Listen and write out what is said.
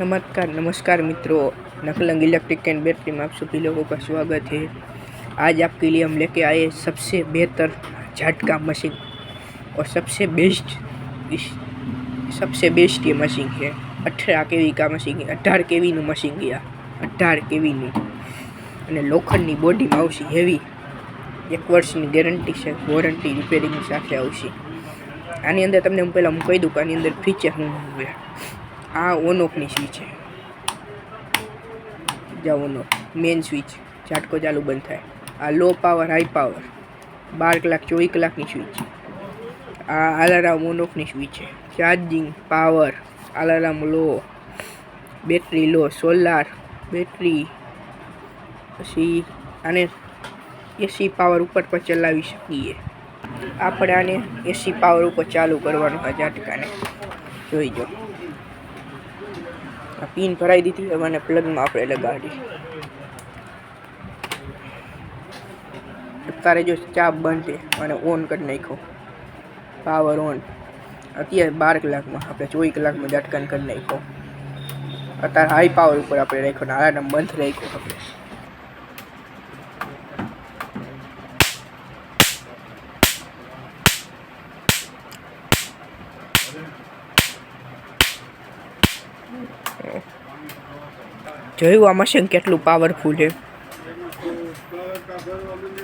नमस्कार मित्रों, नकलंग electric and battery में आप सभी लोगों का स्वागत है। आज आपके लिए हम लेके आए सबसे बेहतर झटका मशीन और सबसे बेस्ट ये मशीन है। 18 केवी का मशीन है। 18 केवी નું મશીન ગયા 18 કેવીની અને લોખંડની બોડીમાં આવશે હેવી 1 વર્ષની ગેરંટી છે, વોરંટી રિપેરિંગ સાથે આવશે। આની અંદર તમને હું પહેલાં કહી દઉં કે આની અંદર ફીચર શું હોય। આ ઓન ઓફની સ્વિચ છે, જાઓ ઓન ઓફ મેન સ્વિચ, ઝાટકો ચાલુ બંધ થાય। આ લો પાવર હાઈ પાવર 12 કલાક 24 કલાકની સ્વિચ છે। આ અલાર્મ ઓન ઓફની સ્વિચ છે। ચાર્જિંગ પાવર અલાર્મ લો, બેટરી લો, સોલાર બેટરી, પછી આને એસી પાવર ઉપર પર ચલાવી શકીએ। આપણે આને એસી પાવર ઉપર ચાલુ કરવાનું છે ઝાટકાને। જોઈ જાઓ, આ પિન ભરાઈ દીધી, હવે આને પ્લગમાં આપણે લગાડી। અત્યારે જો ચાપ બંધ છે અને ઓન કરી નાખ્યો, પાવર ઓન। અત્યારે 12 કલાકમાં આપણે 24 કલાકમાં ઝાટકાને કરી નાખ્યો। અત્યારે હાઈ પાવર ઉપર આપણે રાખ્યો ને આરામ બંધ રાખ્યો આપણે। જોયું આ મશીન કેટલું પાવરફુલ છે।